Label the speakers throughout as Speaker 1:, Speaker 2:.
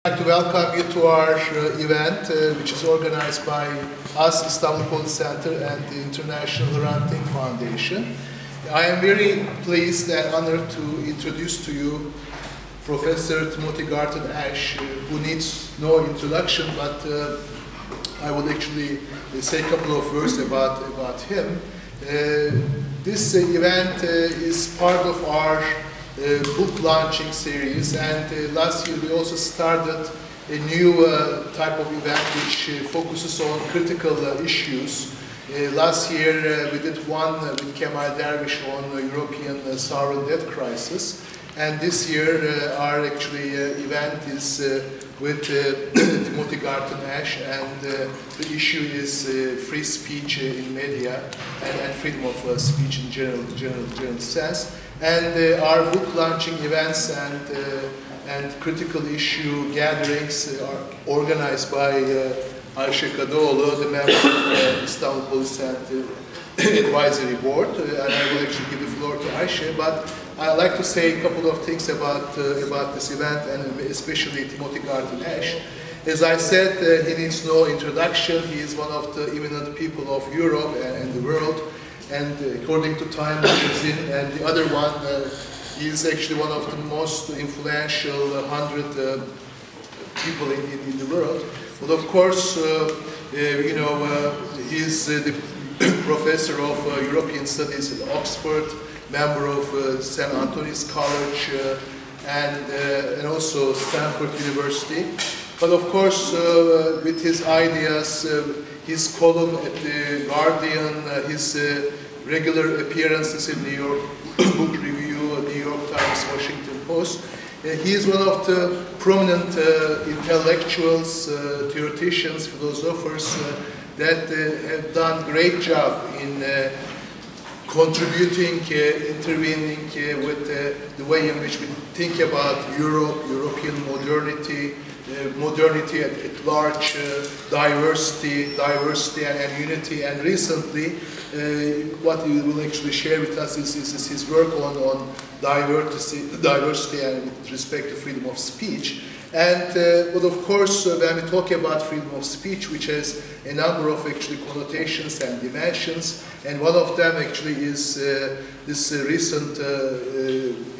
Speaker 1: I'd like to welcome you to our event, which is organized by us, Istanbul Policy Center, and the International Hrant Dink Foundation. I am very pleased and honored to introduce to you Professor Timothy Garton Ash, who needs no introduction, but I would actually say a couple of words about him. This event is part of our book launching series, and last year we also started a new type of event which focuses on critical issues. Last year we did one with Cemal on European sovereign debt crisis, and this year our event is with Timothy Garton Ash, and the issue is free speech in media and freedom of speech in general sense. And our book launching events and critical issue gatherings are organized by Ayşe, the member of the Istanbul Policy Center Advisory Board. And I will actually give the floor to Ayşe, but I'd like to say a couple of things about this event, and especially Timothy Garton Ash. As I said, he needs no introduction. He is one of the eminent people of Europe and the world. And according to Time magazine, and the other one, he is actually one of the most influential 100 people in the world. But of course, he is the professor of European Studies at Oxford, member of St. Antony's College, and also Stanford University. But of course, with his ideas, his column at the Guardian, his regular appearances in New York Book Review, New York Times, Washington Post, he is one of the prominent intellectuals, theoreticians, philosophers that have done a great job in contributing, intervening with the way in which we think about Europe, European modernity, modernity at large, diversity and unity. And recently, what he will actually share with us is his work on diversity and with respect to freedom of speech. And but of course, when we talk about freedom of speech, which has a number of connotations and dimensions, and one of them is this recent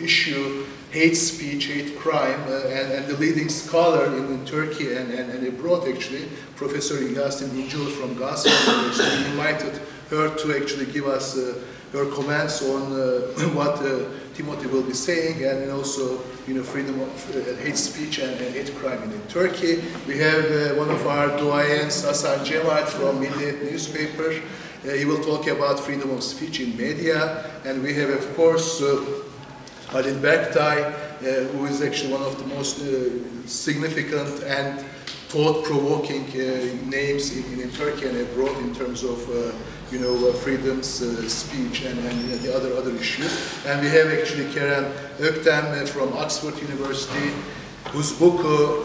Speaker 1: issue, hate speech, hate crime, and the leading scholar in Turkey and abroad, Professor Yasemin from Galatasaray, invited her to give us her comments on what Timothy will be saying, and also freedom of hate speech and hate crime in Turkey. We have one of our doyens, Hasan, Cemal from Milliyet newspaper. He will talk about freedom of speech in media, and we have, of course, Halil Berktay, who is one of the most significant and thought-provoking names in Turkey and abroad in terms of freedoms, speech, and the other issues. And we have Kerem, Öktem from Oxford University, whose book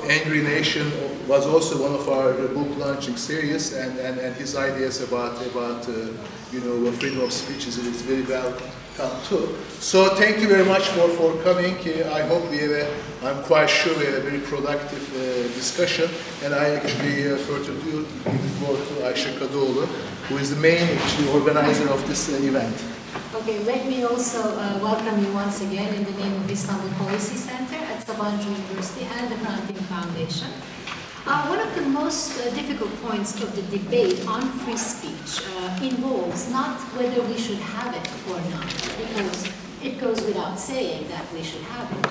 Speaker 1: Angry Nation was also one of our book launching series, and his ideas about freedom of speech is very well come too. So thank you very much for coming. I hope I'm quite sure we have a very productive discussion, and I further give the floor to Ayşe, who is the main organizer of this event.
Speaker 2: Okay, let me also welcome you once again in the name of Istanbul Policy Center at Sabancı University and the Hrant Dink Foundation. One of the most difficult points of the debate on free speech involves not whether we should have it or not, because it goes without saying that we should have it,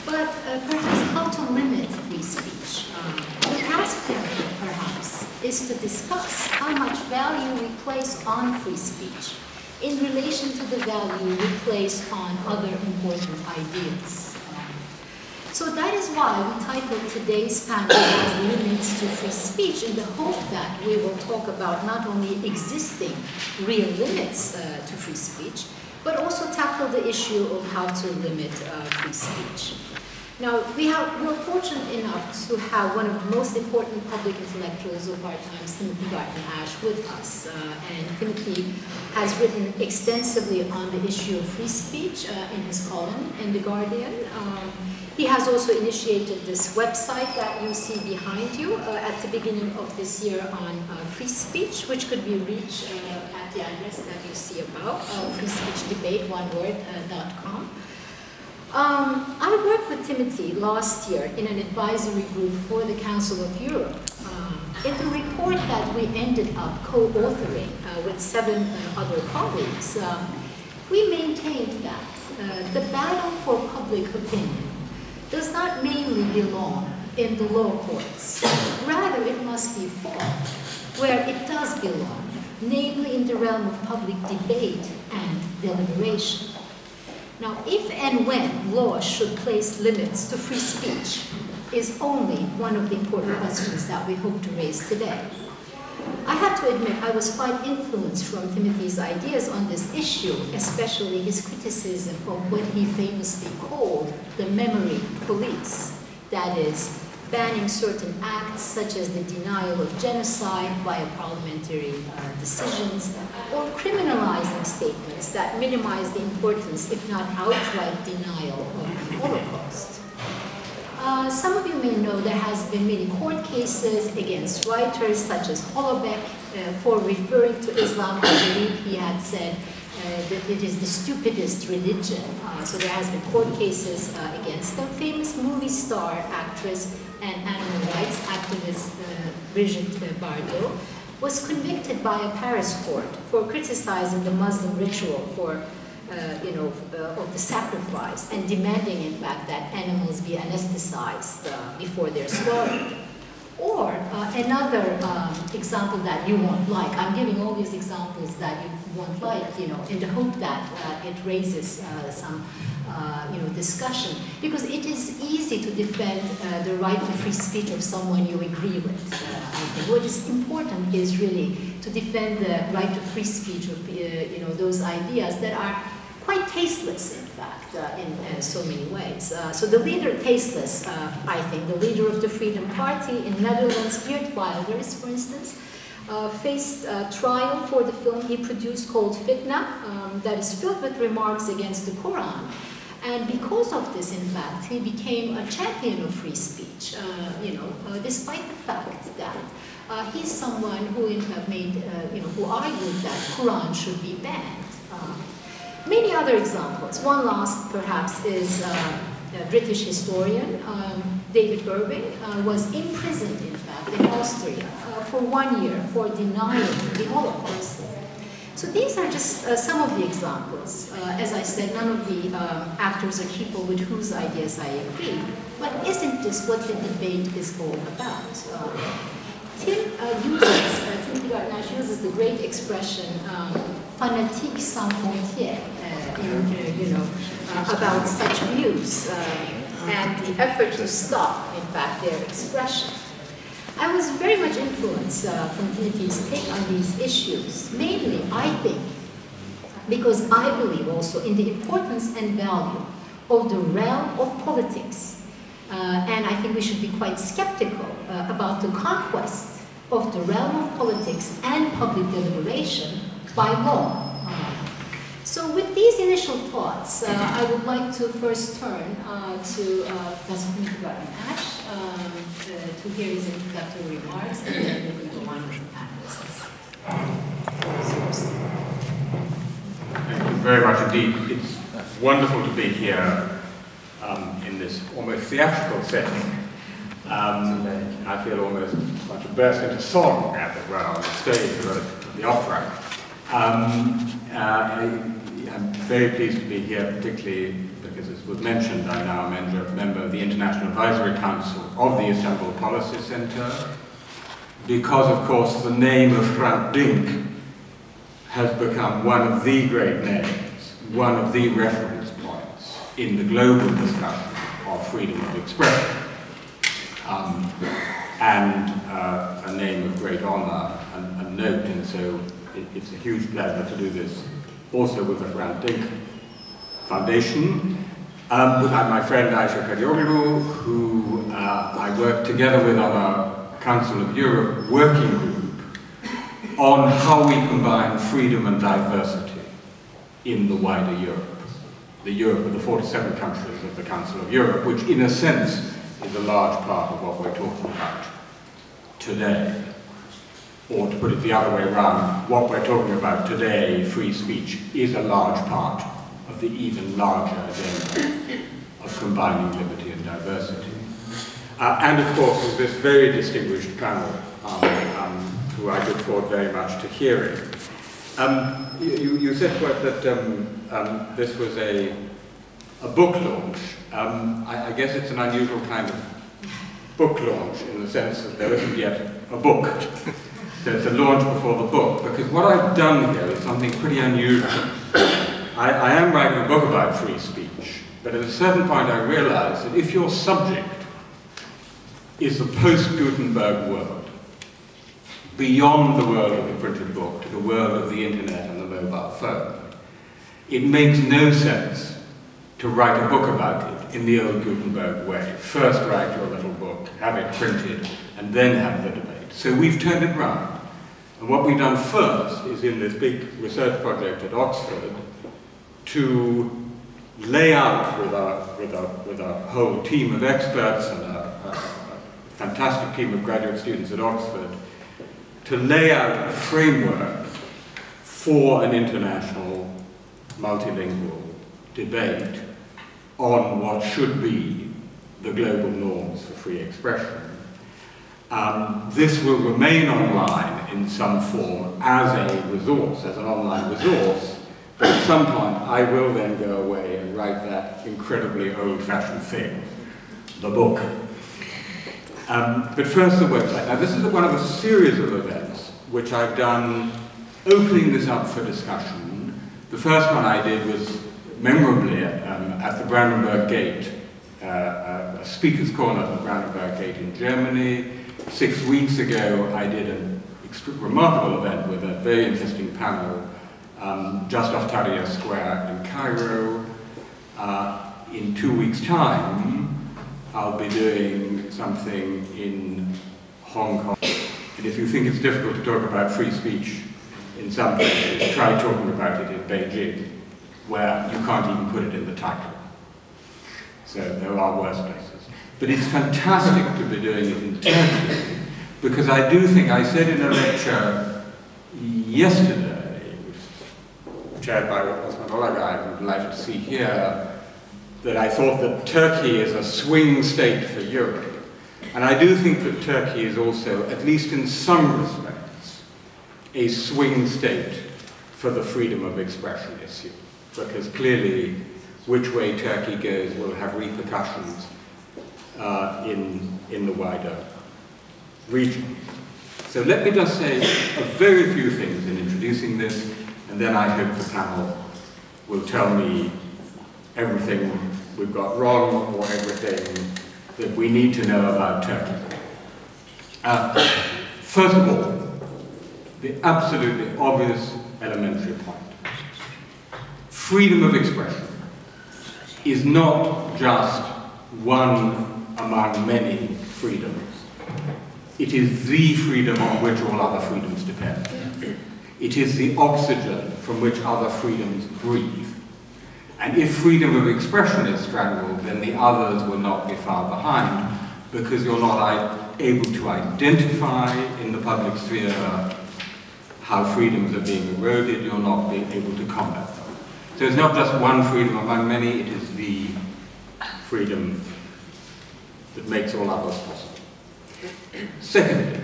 Speaker 2: but perhaps how to limit free speech. The task here, perhaps, is to discuss how much value we place on free speech in relation to the value we place on other important ideas. So that is why we titled today's panel as Limits to Free Speech, in the hope that we will talk about not only existing real limits to free speech, but also tackle the issue of how to limit free speech. Now, we're fortunate enough to have one of the most important public intellectuals of our times, Timothy Garton Ash, with us. And Timothy has written extensively on the issue of free speech in his column in The Guardian. He has also initiated this website that you see behind you at the beginning of this year on free speech, which could be reached at the address that you see above, freespeechdebate.com. I worked with Timothy last year in an advisory group for the Council of Europe. In the report that we ended up co-authoring with 7 other colleagues, we maintained that the battle for public opinion does not mainly belong in the law courts. Rather, it must be fought where it does belong, namely in the realm of public debate and deliberation. Now, if and when laws should place limits to free speech is only one of the important questions that we hope to raise today. I have to admit I was quite influenced from Timothy's ideas on this issue, especially his criticism of what he famously called the memory police, that is, banning certain acts such as the denial of genocide via parliamentary decisions, or criminalizing statements that minimize the importance, if not outright denial of the Holocaust. Some of you may know there has been many court cases against writers such as Holocaust for referring to Islam. I believe he had said that it is the stupidest religion. So there has been court cases against them. Famous movie star, actress, and animal rights activist Brigitte Bardot was convicted by a Paris court for criticizing the Muslim ritual for of the sacrifice and demanding, in fact, that animals be anesthetized before they're slaughtered. Or another example that you won't like. I'm giving all these examples that you won't like, in the hope that it raises some, discussion, because it is easy to defend the right to free speech of someone you agree with. I think what is important is really to defend the right to free speech of, those ideas that are quite tasteless, in fact, in so many ways. So the leader, tasteless, I think, the leader of the Freedom Party in Netherlands, Geert Wilders, for instance, faced trial for the film he produced called Fitna, that is filled with remarks against the Quran. And because of this, in fact, he became a champion of free speech, despite the fact that he's someone who, in fact, who argued that Quran should be banned. Many other examples. One last, perhaps, is a British historian, David Irving, was imprisoned, in fact, in Austria for 1 year for denying the Holocaust. So these are just some of the examples. As I said, none of the actors are people with whose ideas I agree. But isn't this what the debate is all about? Timothy Garton Ash uses the great expression fanatique sans frontières, about such views and the effort to stop, in fact, their expression. I was very much influenced from Timothy's take on these issues, mainly, I think, because I believe also in the importance and value of the realm of politics. And I think we should be quite skeptical about the conquest of the realm of politics and public deliberation by law. So with these initial thoughts, I would like to first turn to Professor Timothy Garton Ash to hear his introductory remarks, and then we will go on with the panelists.
Speaker 3: Thank you very much indeed. It's wonderful to be here in this almost theatrical setting. I feel almost like to burst into song, as it were, on the stage of the opera. I'm very pleased to be here, particularly because, as was mentioned, I'm now a member of the International Advisory Council of the Istanbul Policy Center, because, of course, the name of Hrant Dink has become one of the great names, one of the reference points in the global discussion of freedom of expression, and a name of great honor and note, and so it's a huge pleasure to do this also with the Hrant Dink Foundation, with my friend Ayşe, who I work together with on a Council of Europe working group on how we combine freedom and diversity in the wider Europe. The Europe of the 47 countries of the Council of Europe, which in a sense is a large part of what we're talking about today. Or to put it the other way around, what we're talking about today, free speech, is a large part of the even larger agenda of combining liberty and diversity. And of course, with this very distinguished panel, who I look forward very much to hearing. You said that this was a book launch. I guess it's an unusual kind of book launch in the sense that there isn't yet a book. So it's a launch before the book, because what I've done here is something pretty unusual. I am writing a book about free speech, but at a certain point I realized that if your subject is the post-Gutenberg world, beyond the world of the printed book to the world of the internet and the mobile phone, it makes no sense to write a book about it in the old Gutenberg way. First write your little book, have it printed, and then have the debate. So we've turned it round. And what we've done first is in this big research project at Oxford to lay out with a whole team of experts and a fantastic team of graduate students at Oxford to lay out a framework for an international multilingual debate on what should be the global norms for free expression. This will remain online in some form as a resource, as an online resource, but at some point I will then go away and write that incredibly old-fashioned thing, the book. But first the website. Now this is one of a series of events which I've done opening this up for discussion. The first one I did was memorably at the Brandenburg Gate, a speaker's corner at the Brandenburg Gate in Germany. 6 weeks ago I did a remarkable event with a very interesting panel just off Tahrir Square in Cairo. In 2 weeks' time I'll be doing something in Hong Kong. And if you think it's difficult to talk about free speech in some places, try talking about it in Beijing, where you can't even put it in the title. So there are worse places. But it's fantastic to be doing it in Turkey, because I do think, I said in a lecture yesterday, chaired by Osman Olagay, who I'm delighted to see here, that I thought that Turkey is a swing state for Europe. And I do think that Turkey is also, at least in some respects, a swing state for the freedom of expression issue. Because clearly, which way Turkey goes will have repercussions in the wider region. So let me just say a very few things in introducing this, and then I hope the panel will tell me everything we've got wrong or everything that we need to know about Turkey. First of all, the absolutely obvious elementary point. Freedom of expression is not just one among many freedoms. It is the freedom on which all other freedoms depend. It is the oxygen from which other freedoms breathe. And if freedom of expression is strangled, then the others will not be far behind, because you're not able to identify in the public sphere how freedoms are being eroded, you're not being able to combat them. So it's not just one freedom among many, it is the freedom that makes all others possible. Secondly,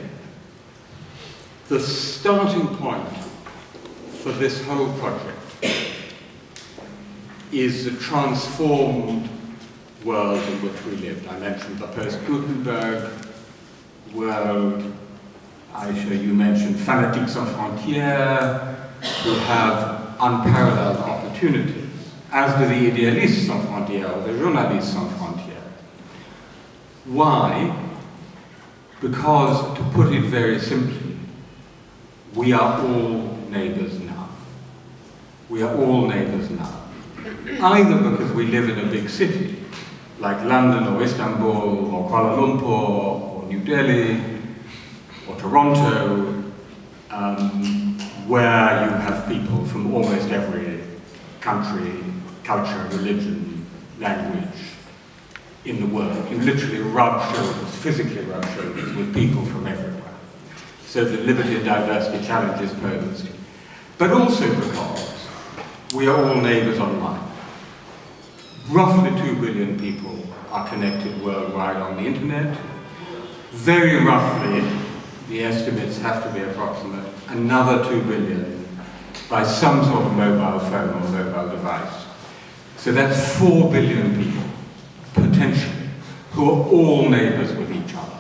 Speaker 3: the starting point for this whole project is the transformed world in which we lived. I mentioned the post-Gutenberg world. Ayşe, you mentioned fanatiques sans frontières, who have unparalleled opportunities, as do the idéalistes sans frontières, or the journalistes sans frontières. Why? Because, to put it very simply, we are all neighbors now. We are all neighbors now. either because we live in a big city, like London or Istanbul or Kuala Lumpur or New Delhi or Toronto, where you have people from almost every country, culture, religion, language in the world. You literally rub shoulders, physically rub shoulders with people from everywhere. So the liberty and diversity challenge is posed. But also because we are all neighbours online. Roughly 2 billion people are connected worldwide on the internet. Very roughly, the estimates have to be approximate, another 2 billion by some sort of mobile phone or mobile device. So that's 4 billion people, potentially, who are all neighbours with each other.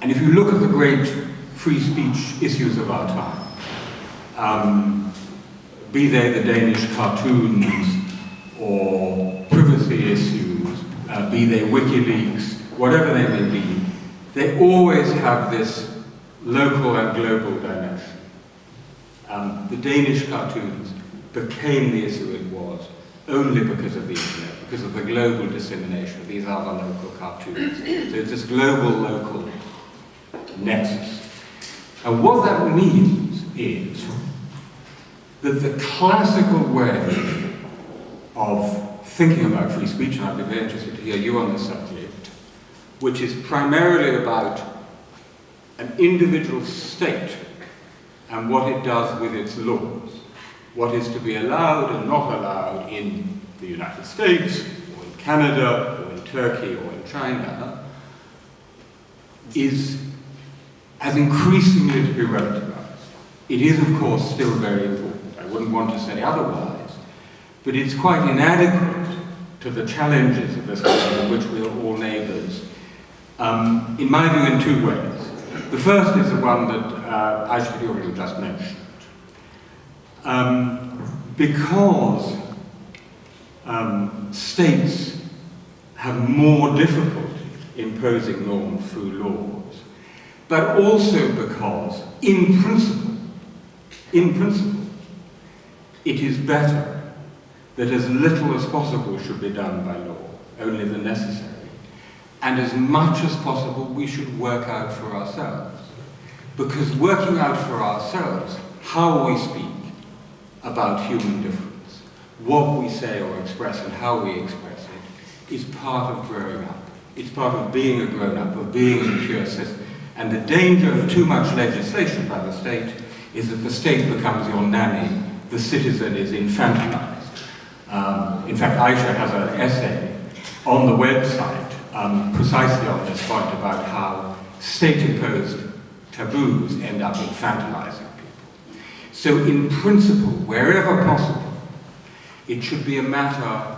Speaker 3: And if you look at the great free speech issues of our time, be they the Danish cartoons or privacy issues, be they WikiLeaks, whatever they may be, they always have this local and global dimension. The Danish cartoons became the issue it was only because of the internet, because of the global dissemination of these other local cartoons. So it's this global-local nexus. And what that means is that the classical way of thinking about free speech, and I'd be very interested to hear you on the subject, which is primarily about an individual state and what it does with its laws, what is to be allowed and not allowed in the United States, or in Canada, or in Turkey, or in China, has increasingly to be relativized. It is, of course, still very important. I wouldn't want to say otherwise, but it's quite inadequate to the challenges of this world in which we are all neighbours, in my view, in two ways. The first is the one that Ayşe just mentioned. Because states have more difficulty imposing norms through laws, but also because, in principle, it is better that as little as possible should be done by law, only the necessary, and as much as possible we should work out for ourselves. Because working out for ourselves how we speak about human difference, what we say or express and how we express it, is part of growing up. It's part of being a grown-up, of being a mature citizen. And the danger of too much legislation by the state is that the state becomes your nanny, the citizen is infantilized. In fact, Ayşe has an essay on the website precisely on this point about how state-imposed taboos end up infantilizing people. So in principle, wherever possible, it should be a matter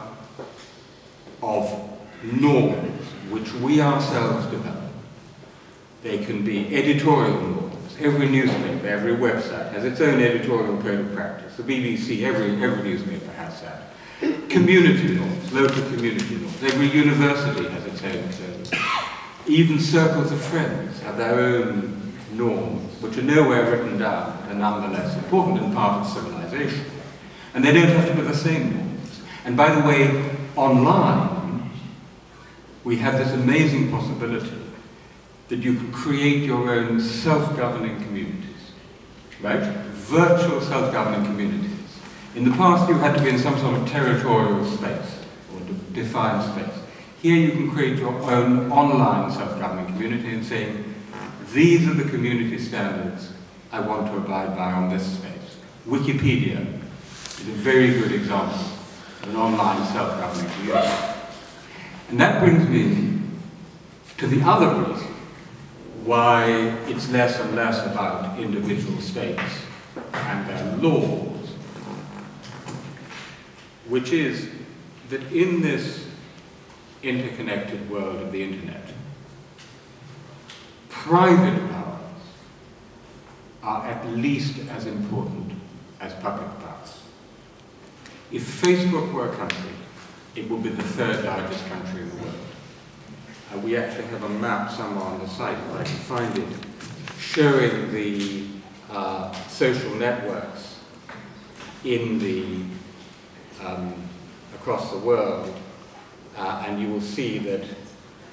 Speaker 3: of norms which we ourselves develop. They can be editorial norms. Every newspaper, every website has its own editorial code of practice. The BBC, every newspaper has that. Community norms, local community norms. Every university has its own codes. Even circles of friends have their own norms, which are nowhere written down, but are nonetheless important and part of civilization. And they don't have to be the same norms. And by the way, online, we have this amazing possibility that you can create your own self-governing communities, right? Virtual self-governing communities. In the past, you had to be in some sort of territorial space, or defined space. Here you can create your own online self-governing community and say, these are the community standards I want to abide by on this space. Wikipedia is a very good example of an online self-governing community. And that brings me to the other reason why it's less and less about individual states and their laws, which is that in this interconnected world of the internet, private powers are at least as important as public powers. If Facebook were a country, it would be the third largest country in the world. We actually have a map somewhere on the site, if I can find it, showing the social networks in the across the world, and you will see that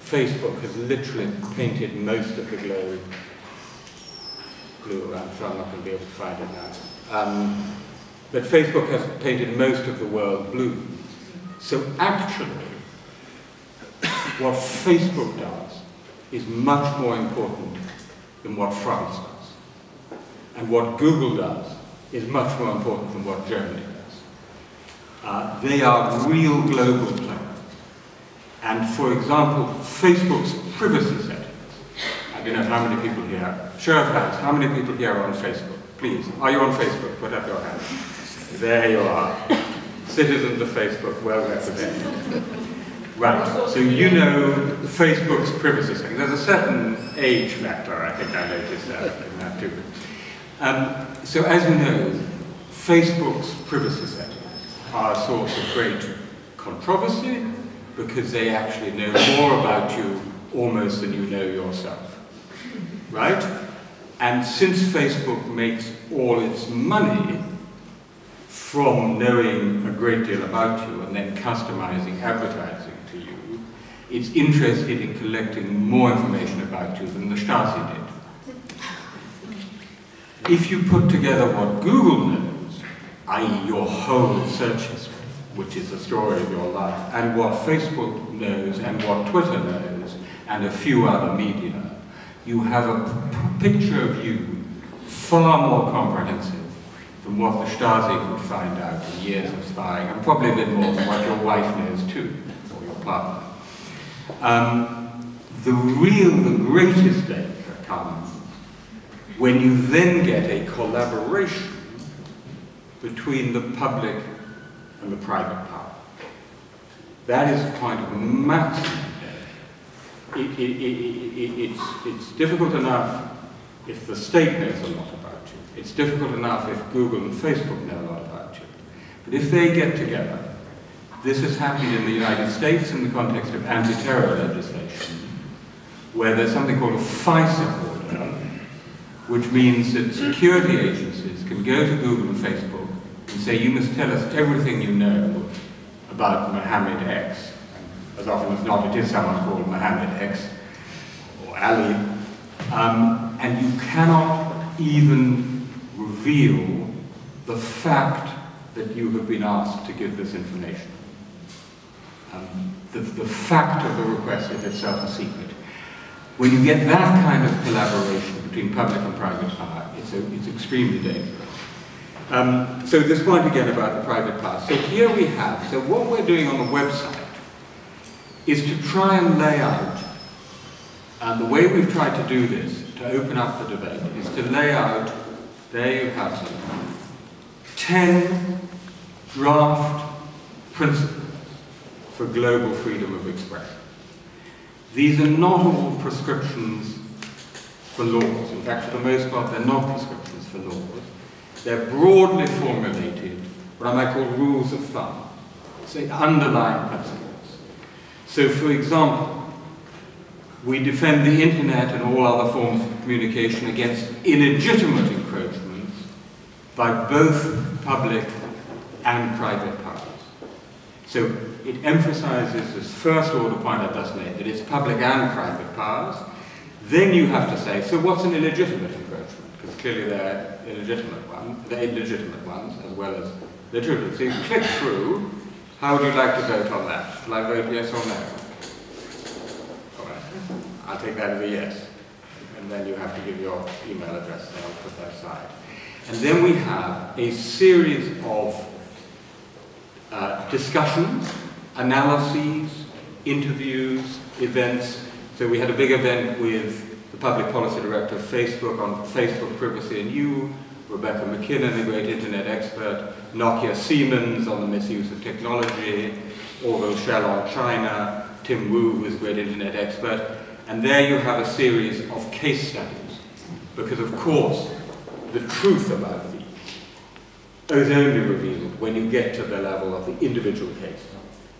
Speaker 3: Facebook has literally painted most of the globe blue. I'm sure I'm not going to be able to find it now. But Facebook has painted most of the world blue. So actually, what Facebook does is much more important than what France does. And what Google does is much more important than what Germany does. They are real global players. And for example, Facebook's privacy settings. I don't know how many people here, show of hands, how many people here are on Facebook? Please, are you on Facebook? Put up your hand. There you are. Citizens of Facebook, well represented. Right, so you know Facebook's privacy settings. There's a certain age factor, I think I noticed in that too. So as you know, Facebook's privacy settings are a source of great controversy because they actually know more about you almost than you know yourself, right? And since Facebook makes all its money from knowing a great deal about you and then customizing advertising to you, it's interested in collecting more information about you than the Stasi did. If you put together what Google knows, i.e. your whole search history, which is the story of your life, and what Facebook knows, and what Twitter knows, and a few other media, you have a picture of you far more comprehensive than what the Stasi could find out in years of spying, and probably a bit more than what your wife knows too, or your partner. The greatest danger comes when you then get a collaboration between the public and the private power. That is a point of maximum danger. It's difficult enough if the state knows a lot about you. It's difficult enough if Google and Facebook know a lot about you. But if they get together, this has happened in the United States in the context of anti-terror legislation, where there's something called a FISA order, which means that security agencies can go to Google and Facebook and say, you must tell us everything you know about Mohammed X. And as often as not, it is someone called Mohammed X, or Ali. And you cannot even reveal the fact that you have been asked to give this information. The fact of the request is itself a secret. When you get that kind of collaboration between public and private power, it's extremely dangerous. So this point again about the private power. So here we have, so what we're doing on the website is to try and lay out, and the way we've tried to do this, to open up the debate, is to lay out, there you have them, 10 draft principles for global freedom of expression. These are not all prescriptions for laws. In fact, for the most part, they're not prescriptions for laws. They're broadly formulated, what I might call rules of thumb, say underlying principles. So, for example, we defend the internet and all other forms of communication against illegitimate encroachments by both public and private powers. So it emphasizes this first order point I just made, that it's public and private powers. Then you have to say, so what's an illegitimate encroachment? Because clearly they're illegitimate ones as well as legitimate. So you click through, how would you like to vote on that? Shall I vote yes or no? All right, I'll take that as a yes. And then you have to give your email address, and I'll put that aside. And then we have a series of discussions, analyses, interviews, events. So we had a big event with the Public Policy Director of Facebook on Facebook privacy and you, Rebecca McKinnon, a great internet expert, Nokia Siemens on the misuse of technology, Orville Shell on China, Tim Wu, who is a great internet expert. And there you have a series of case studies. Because of course, the truth about these is only revealed when you get to the level of the individual case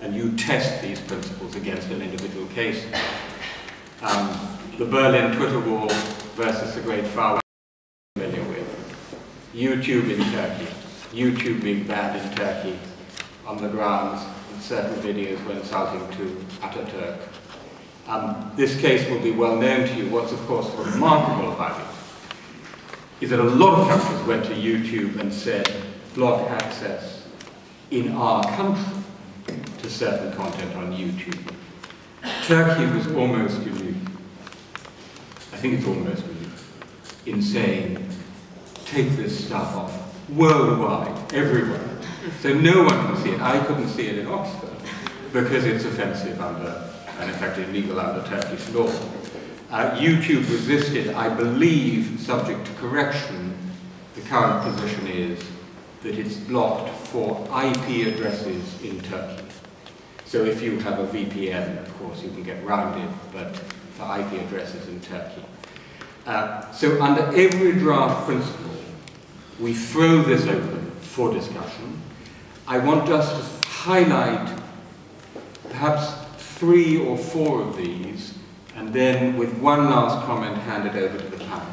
Speaker 3: and you test these principles against an individual case. The Berlin Twitter war versus the Great Firewall, I'm familiar with. YouTube in Turkey, YouTube being banned in Turkey on the grounds that certain videos were insulting to Ataturk. This case will be well known to you. What's of course remarkable about it is that a lot of countries went to YouTube and said, block access in our country to certain content on YouTube. Turkey was almost unique. I think it's almost unique in saying, take this stuff off worldwide, everywhere. So no one can see it. I couldn't see it in Oxford because it's offensive under, and in fact illegal under Turkish law. YouTube resisted, I believe, subject to correction. The current position is that it's blocked for IP addresses in Turkey. So if you have a VPN, of course, you can get round it, but for IP addresses in Turkey. So under every draft principle, we throw this open for discussion. I want us to highlight perhaps 3 or 4 of these, and then with one last comment hand it over to the panel.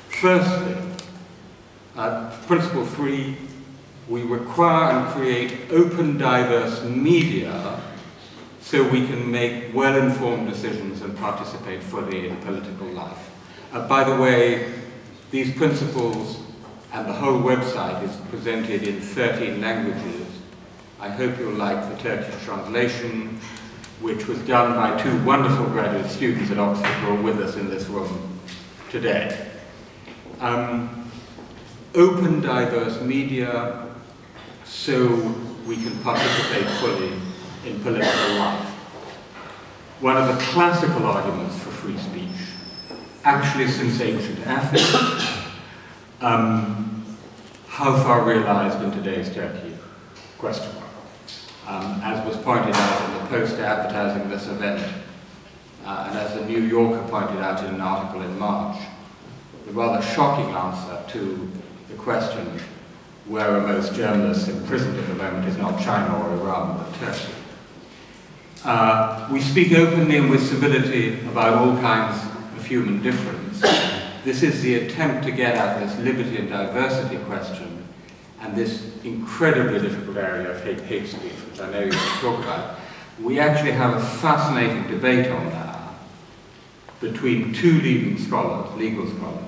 Speaker 3: Firstly, principle 3, we require and create open, diverse media so we can make well-informed decisions and participate fully in political life. By the way, these principles and the whole website is presented in 13 languages. I hope you'll like the Turkish translation, which was done by 2 wonderful graduate students at Oxford who are with us in this room today. Open, diverse media so we can participate fully in political life. One of the classical arguments for free speech, actually since ancient Athens, how far realized in today's Turkey? Question mark. As was pointed out in the poster advertising this event, and as the New Yorker pointed out in an article in March, the rather shocking answer to the question, where are most journalists imprisoned at the moment, is not China or Iran, but Turkey. We speak openly and with civility about all kinds of human difference. This is the attempt to get at this liberty and diversity question and this incredibly difficult area of hate speech, which I know you will talk about. We actually have a fascinating debate on that between 2 leading scholars, legal scholars,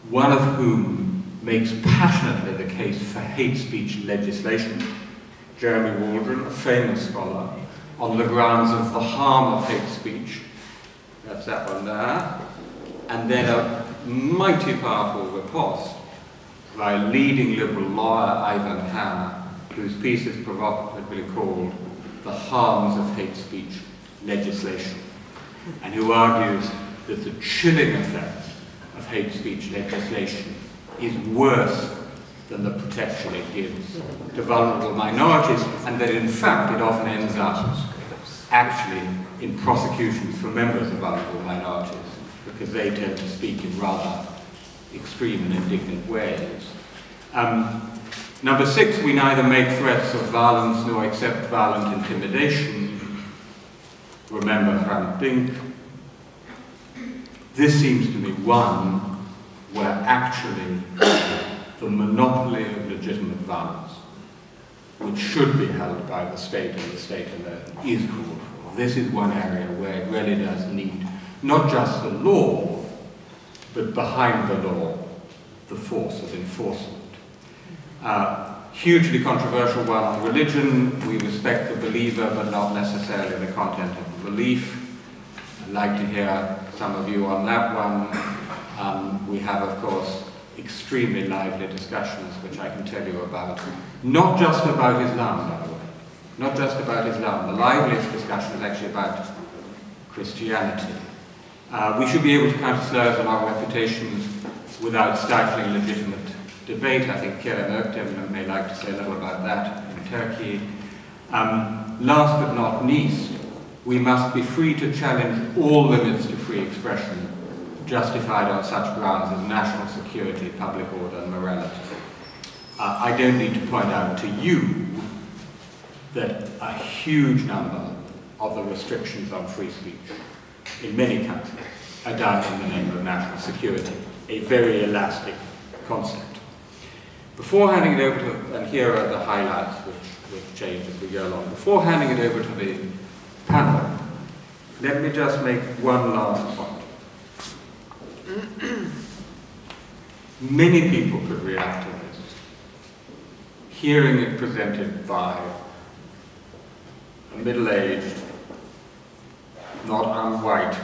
Speaker 3: one of whom makes passionately the case for hate speech legislation, Jeremy Waldron, a famous scholar, on the grounds of the harm of hate speech. That's that one there. And then a mighty powerful riposte by leading liberal lawyer Ivan Hanna, whose piece is provocatively called The Harms of Hate Speech Legislation, and who argues that the chilling effect of hate speech legislation is worse than the protection it gives to vulnerable minorities, and that in fact it often ends up actually in prosecutions for members of vulnerable minorities, because they tend to speak in rather extreme and indignant ways. Number 6, we neither make threats of violence nor accept violent intimidation. Remember Hrant Dink. This seems to me one where actually the monopoly of legitimate violence, which should be held by the state and the state alone, is called for. This is one area where it really does need not just the law, but behind the law, the force of enforcement. Hugely controversial one on religion. We respect the believer, but not necessarily the content of the belief. I'd like to hear some of you on that one. We have, of course, extremely lively discussions, which I can tell you about. Not just about Islam, by the way. Not just about Islam. The liveliest discussion is actually about Christianity. We should be able to counter slurs on our reputations without stifling legitimate debate. I think Kerem Öktem may like to say a little about that in Turkey. Last but not least, we must be free to challenge all limits to free expression justified on such grounds as national security, public order, and morality. I don't need to point out to you that a huge number of the restrictions on free speech in many countries are done in the name of national security, a very elastic concept. Before handing it over to, and here are the highlights which change as we go along. Before handing it over to the panel, let me just make one last point. Many people could react to this, hearing it presented by a middle-aged, not unwhite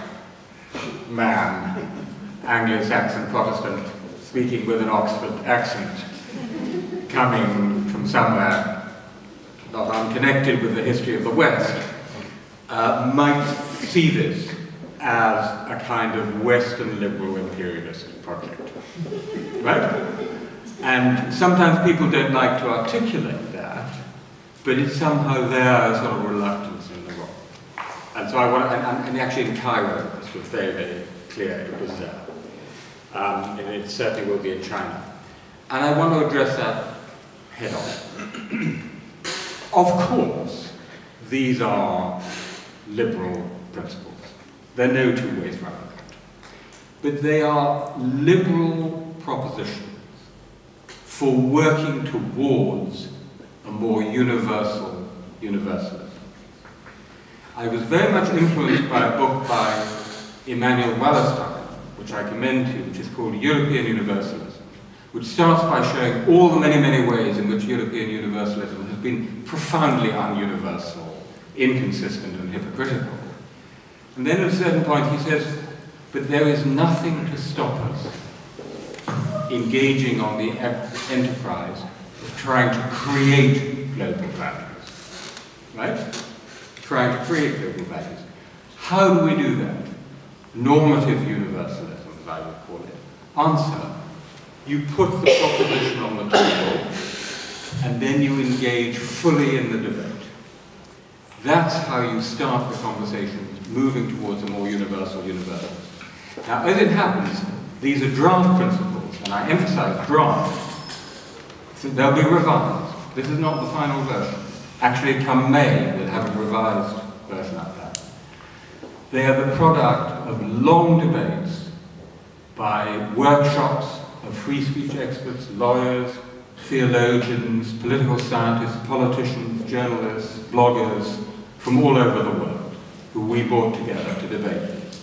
Speaker 3: man, Anglo-Saxon Protestant, speaking with an Oxford accent, coming from somewhere not unconnected with the history of the West, might see this as a kind of Western liberal imperialist project, right? And sometimes people don't like to articulate that, but it's somehow their sort of reluctance in the role. And so I want to, and actually in Cairo, this was very, very clear it was there. And it certainly will be in China. And I want to address that head on. Of course, these are liberal principles. There are no two ways around that. But they are liberal propositions for working towards a more universal universalism. I was very much influenced by a book by Immanuel Wallerstein, which I commend to you, which is called European Universalism, which starts by showing all the many, many ways in which European universalism has been profoundly un-universal, inconsistent and hypocritical. And then at a certain point he says, but there is nothing to stop us engaging on the enterprise of trying to create global values, right? Trying to create global values. How do we do that? Normative universalism, as I would call it. Answer, you put the proposition on the table and then you engage fully in the debate. That's how you start the conversation, moving towards a more universal universalism. Now, as it happens, these are draft principles, and I emphasize draft. So they'll be revised. This is not the final version. Actually, come May, we'll have a revised version of that. They are the product of long debates by workshops of free speech experts, lawyers, theologians, political scientists, politicians, journalists, bloggers from all over the world who we brought together to debate these.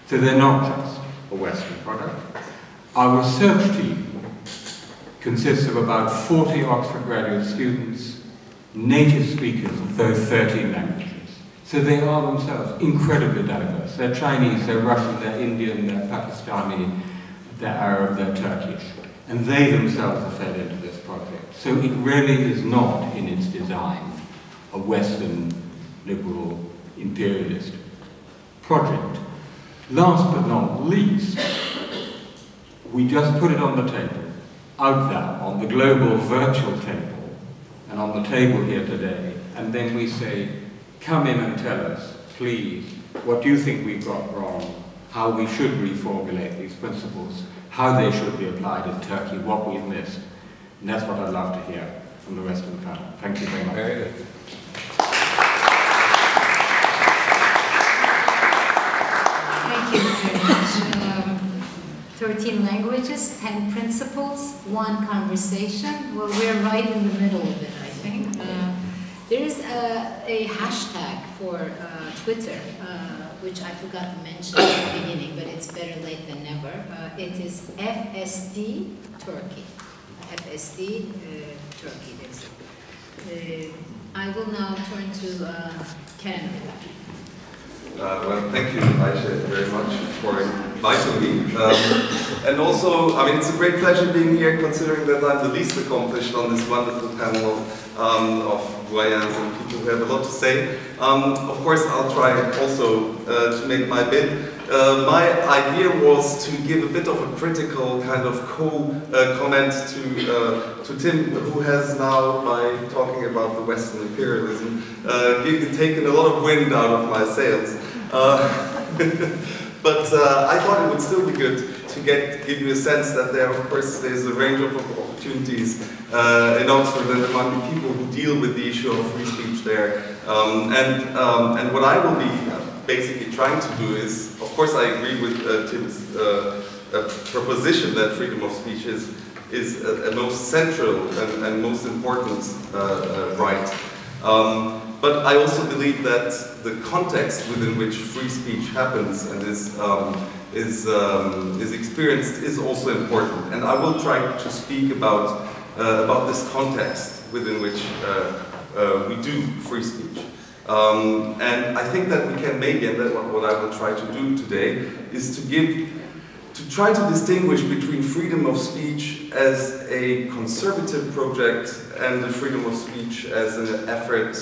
Speaker 3: So they're not just a Western product. Our research team consists of about 40 Oxford graduate students, native speakers of those 13 languages. So they are themselves incredibly diverse. They're Chinese, they're Russian, they're Indian, they're Pakistani, they're Arab, they're Turkish. And they themselves are fed into this project. So it really is not, in its design, a Western liberal imperialist project. Last but not least, we just put it on the table, out there, on the global virtual table, and on the table here today, and then we say, come in and tell us, please, what do you think we've got wrong, how we should reformulate these principles, how they should be applied in Turkey, what we've missed. And that's what I'd love to hear from the rest of the panel. Thank you very much.
Speaker 4: Very good.
Speaker 2: Thank you very much. 13 languages, 10 principles, 1 conversation. Well, we're right in the middle of it, I think. There is a hashtag for Twitter, which I forgot to mention at the beginning, but it's better late than never. It is FSD Turkey. FSD Turkey, basically. I will now turn to Kerem.
Speaker 4: Well, thank you, Ayşe, very much for inviting me. And also, I mean, it's a great pleasure being here, considering that I'm the least accomplished on this wonderful panel of doyens and people who have a lot to say. Of course, I'll try also to make my bit. My idea was to give a bit of a critical kind of comment to Tim, who has now, by talking about the Western imperialism, taken a lot of wind out of my sails. But I thought it would still be good to give you a sense that there, of course, there's a range of opportunities in Oxford and among the people who deal with the issue of free speech there. And what I will be basically trying to do is, of course, I agree with Tim's proposition that freedom of speech is a most central and most important right. But I also believe that the context within which free speech happens and is experienced is also important. And I will try to speak about this context within which we do free speech. And I think that we can maybe, and that's what I will try to do today, is to try to distinguish between freedom of speech as a conservative project and the freedom of speech as an effort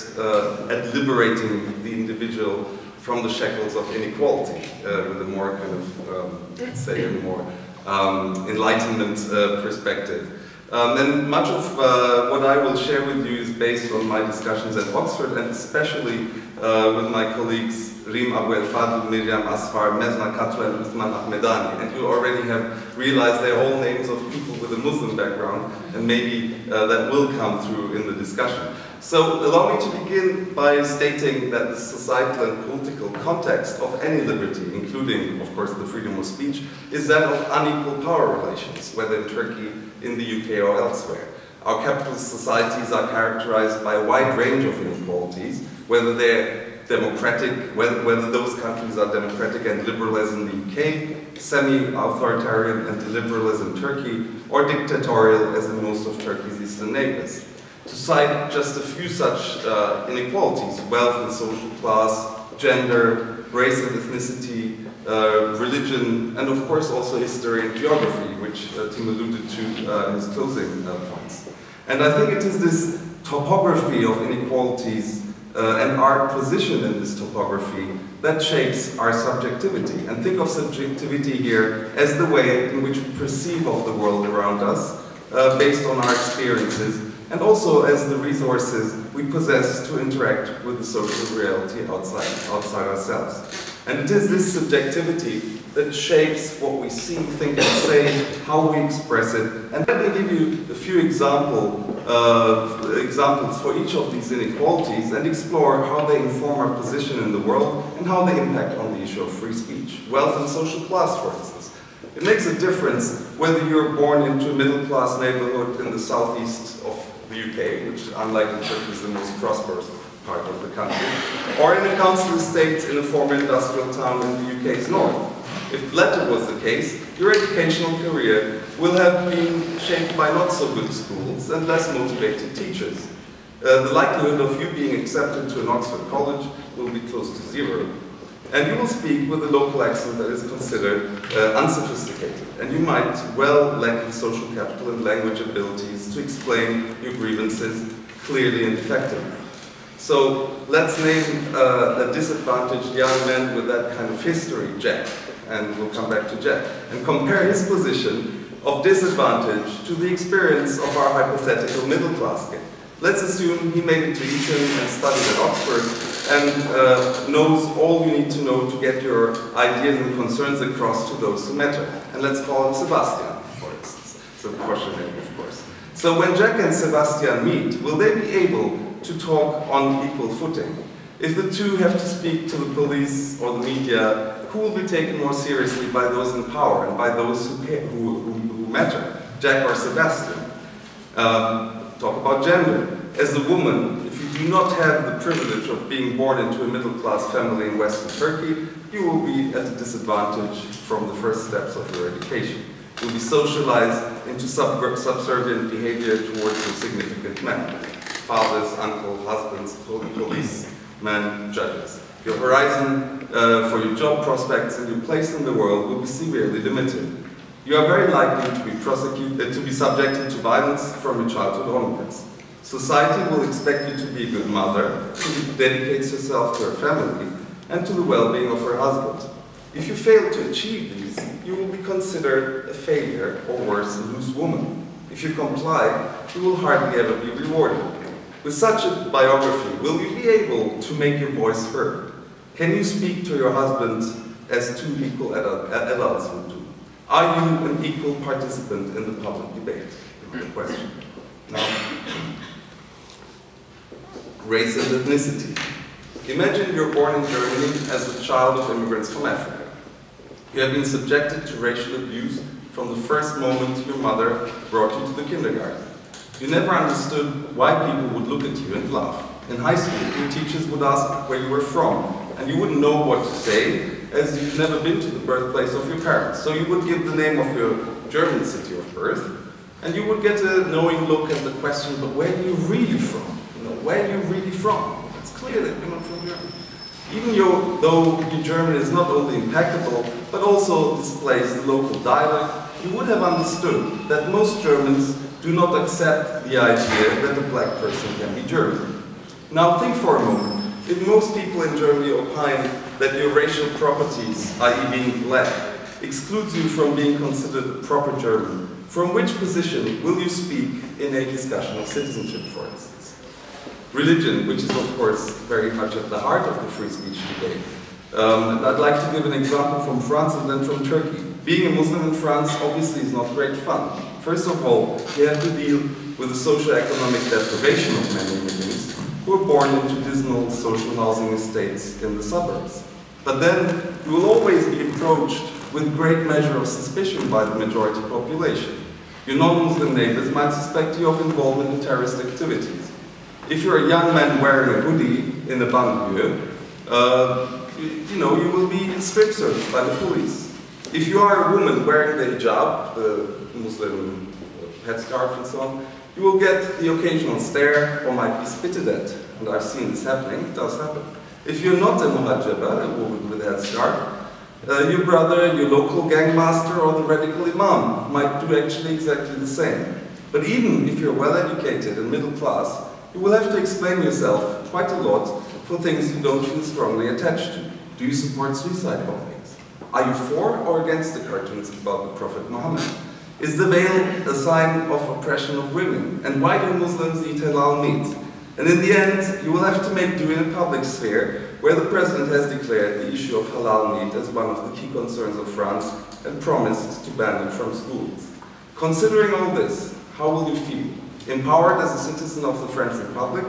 Speaker 4: at liberating the individual from the shackles of inequality, with a more kind of, let's say, a more enlightenment perspective. And much of what I will share with you is based on my discussions at Oxford, and especially with my colleagues Rim Abu El-Fadl, Miriam Asfar, Mezna Katra, and Uthman Ahmedani. And you already have realized they're all names of people with a Muslim background, and maybe that will come through in the discussion. So allow me to begin by stating that the societal and political context of any liberty, including, of course, the freedom of speech, is that of unequal power relations, whether in Turkey, in the UK, or elsewhere. Our capitalist societies are characterized by a wide range of inequalities, whether they're democratic, whether those countries are democratic and liberal as in the UK, semi-authoritarian and illiberal as in Turkey, or dictatorial as in most of Turkey's eastern neighbors. To cite just a few such inequalities: wealth and social class, gender, race and ethnicity, religion, and of course also history and geography, which Tim alluded to in his closing points. And I think it is this topography of inequalities and our position in this topography that shapes our subjectivity. And think of subjectivity here as the way in which we perceive of the world around us, based on our experiences, and also as the resources we possess to interact with the social reality outside ourselves. And it is this subjectivity that shapes what we see, think, and say, how we express it. And let me give you a few examples for each of these inequalities and explore how they inform our position in the world and how they impact on the issue of free speech. Wealth and social class, for instance. It makes a difference whether you're born into a middle-class neighborhood in the southeast of the UK, which, unlike in Turkey, is the most prosperous part of the country, or in a council estate in a former industrial town in the UK's north. If the latter was the case, your educational career will have been shaped by not so good schools and less motivated teachers. The likelihood of you being accepted to an Oxford college will be close to zero. And you will speak with a local accent that is considered unsophisticated. And you might well lack the social capital and language abilities to explain your grievances clearly and effectively. So let's name a disadvantaged young man with that kind of history, Jack. And we'll come back to Jack. And compare his position of disadvantage to the experience of our hypothetical middle-class kid. Let's assume he made it to Eton and studied at Oxford and knows all you need to know to get your ideas and concerns across to those who matter. And let's call him Sebastian, for instance. It's a Prussian name, of course. So when Jack and Sebastian meet, will they be able to talk on equal footing? If the two have to speak to the police or the media, who will be taken more seriously by those in power and by those who matter, Jack or Sebastian? Talk about gender. As a woman, if you do not have the privilege of being born into a middle-class family in Western Turkey, you will be at a disadvantage from the first steps of your education. You'll be socialized into subservient behavior towards your significant men. Fathers, uncles, husbands, policemen, judges. Your horizon for your job prospects and your place in the world will be severely limited. You are very likely to be subjected to violence from your childhood onwards. Society will expect you to be a good mother, who dedicates herself to her family and to the well-being of her husband. If you fail to achieve these, you will be considered a failure, or worse, a loose woman. If you comply, you will hardly ever be rewarded. With such a biography, will you be able to make your voice heard? Can you speak to your husband as two equal adults would do? Are you an equal participant in the public debate? The question. Now, race and ethnicity. Imagine you're born in Germany as a child of immigrants from Africa. You have been subjected to racial abuse from the first moment your mother brought you to the kindergarten. You never understood why people would look at you and laugh. In high school, your teachers would ask where you were from, and you wouldn't know what to say, as you've never been to the birthplace of your parents. So you would give the name of your German city of birth, and you would get a knowing look at the question, but where are you really from? You know, where are you really from? It's clear that you're not from Germany. Even though your German is not only impeccable, but also displays the local dialect, you would have understood that most Germans do not accept the idea that a black person can be German. Now think for a moment. If most people in Germany opine that your racial properties, i.e. being black, excludes you from being considered a proper German, from which position will you speak in a discussion of citizenship, for instance? Religion, which is of course very much at the heart of the free speech debate. And I'd like to give an example from France and then from Turkey. Being a Muslim in France obviously is not great fun. First of all, you have to deal with the socio-economic deprivation of many Muslims who are born into dismal social housing estates in the suburbs. But then you will always be approached with great measure of suspicion by the majority population. Your non-Muslim neighbors might suspect you of involvement in terrorist activities. If you're a young man wearing a hoodie in a banlieue, you will be strip searched by the police. If you are a woman wearing the hijab, the Muslim headscarf and so on, you will get the occasional stare or might be spitted at. And I've seen this happening, it does happen. If you're not a muhajjaba, a woman with a headscarf, your brother, your local gangmaster, or the radical imam might do actually exactly the same. But even if you're well educated and middle class, you will have to explain yourself quite a lot for things you don't feel strongly attached to. Do you support suicide bombings? Are you for or against the cartoons about the Prophet Muhammad? Is the veil a sign of oppression of women? And why do Muslims eat halal meat? And in the end, you will have to make do in a public sphere where the president has declared the issue of halal meat as one of the key concerns of France and promised to ban it from schools. Considering all this, how will you feel? Empowered as a citizen of the French Republic?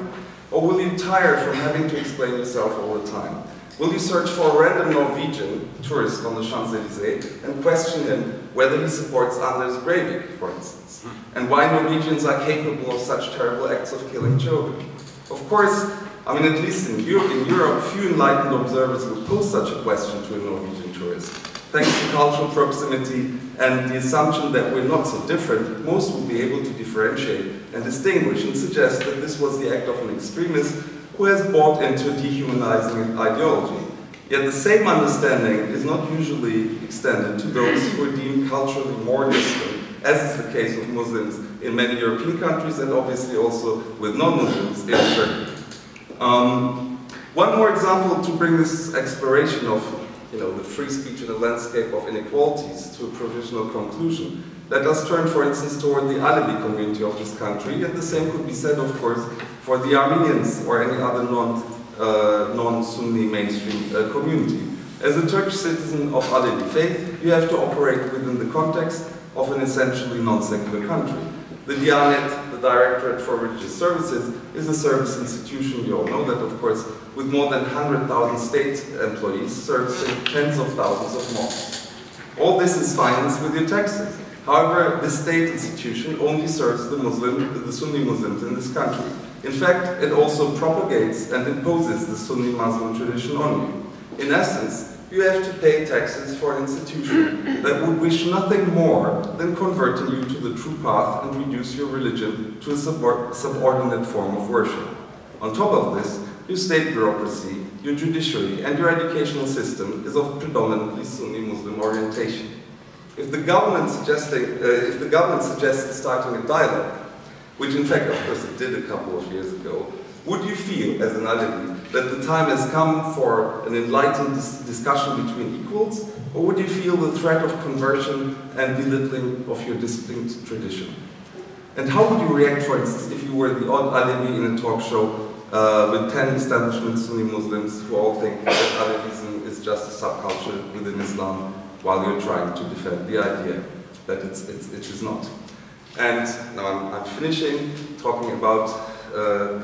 Speaker 4: Or will you tire from having to explain yourself all the time? Will you search for a random Norwegian tourist on the Champs-Élysées and question him whether he supports Anders Breivik, for instance? And why Norwegians are capable of such terrible acts of killing children? Of course, at least in Europe, few enlightened observers will pose such a question to a Norwegian tourist. Thanks to cultural proximity and the assumption that we're not so different, most will be able to differentiate and distinguish and suggest that this was the act of an extremist who has bought into a dehumanizing ideology. Yet the same understanding is not usually extended to those who are deemed culturally more distant, as is the case of Muslims in many European countries and obviously also with non-Muslims in Turkey. One more example to bring this exploration of the free speech in a landscape of inequalities to a provisional conclusion. Let us turn, for instance, toward the Alevi community of this country, and the same could be said, of course, for the Armenians or any other non-Sunni mainstream community. As a Turkish citizen of Alevi faith, you have to operate within the context of an essentially non-secular country. The Diyanet, the Directorate for Religious Services, is a service institution, you all know that, of course, with more than 100,000 state employees servicing tens of thousands of mosques. All this is financed with your taxes. However, this state institution only serves the Sunni Muslims in this country. In fact, it also propagates and imposes the Sunni Muslim tradition on you. In essence, you have to pay taxes for an institution that would wish nothing more than converting you to the true path and reduce your religion to a subordinate form of worship. On top of this, your state bureaucracy, your judiciary, and your educational system is of predominantly Sunni Muslim orientation. If the government suggested starting a dialogue, which in fact, of course, it did a couple of years ago, would you feel, as an Alevi, that the time has come for an enlightened discussion between equals, or would you feel the threat of conversion and belittling of your distinct tradition? And how would you react, for instance, if you were the odd Alevi in a talk show with 10 establishment Sunni Muslims who all think that Alevism is just a subculture within Islam, while you're trying to defend the idea that it is not? And now I'm finishing talking about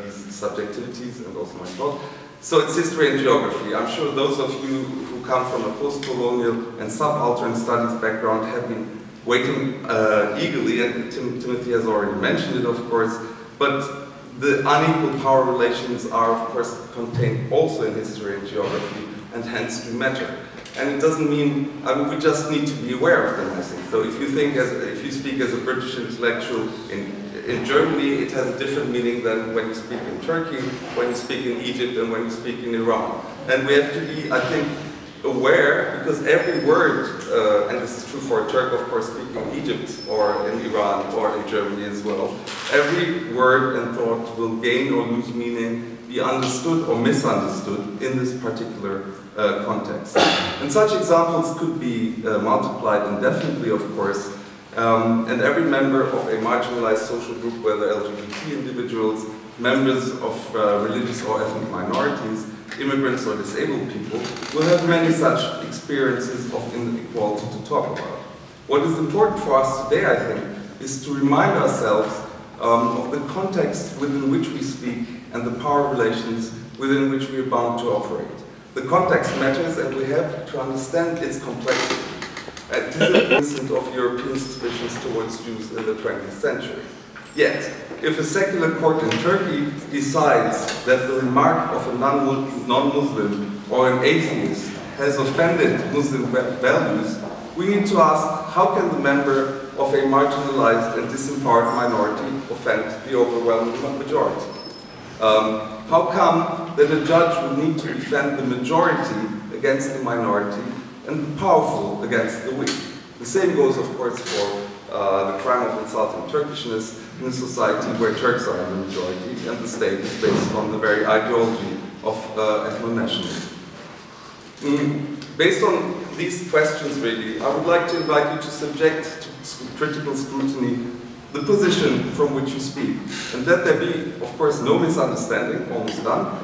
Speaker 4: these subjectivities and also my thought. So it's history and geography. I'm sure those of you who come from a post-colonial and subaltern studies background have been waiting eagerly, and Timothy has already mentioned it, of course, but the unequal power relations are, of course, contained also in history and geography, and hence do matter. And it doesn't mean, I mean, we just need to be aware of them, I think. So if you speak as a British intellectual in Germany, it has a different meaning than when you speak in Turkey, when you speak in Egypt, and when you speak in Iran. And we have to be, I think, aware, because every word, and this is true for a Turk, of course, speaking in Egypt, or in Iran, or in Germany as well, every word and thought will gain or lose meaning, be understood or misunderstood in this particular context. And such examples could be multiplied indefinitely, of course, and every member of a marginalized social group, whether LGBT individuals, members of religious or ethnic minorities, immigrants or disabled people, will have many such experiences of inequality to talk about. What is important for us today, I think, is to remind ourselves of the context within which we speak and the power relations within which we are bound to operate. The context matters, and we have to understand its complexity. This is reminiscent of European suspicions towards Jews in the 20th century. Yet, if a secular court in Turkey decides that the remark of a non-Muslim or an atheist has offended Muslim values, we need to ask, how can the member of a marginalized and disempowered minority offend the overwhelming majority? How come that a judge would need to defend the majority against the minority and the powerful against the weak? The same goes, of course, for the crime of insulting Turkishness in a society where Turks are in the majority and the state is based on the very ideology of ethno-nationalism. Based on these questions, really, I would like to invite you to subject to critical scrutiny the position from which you speak, and let there be, of course, no misunderstanding, almost done.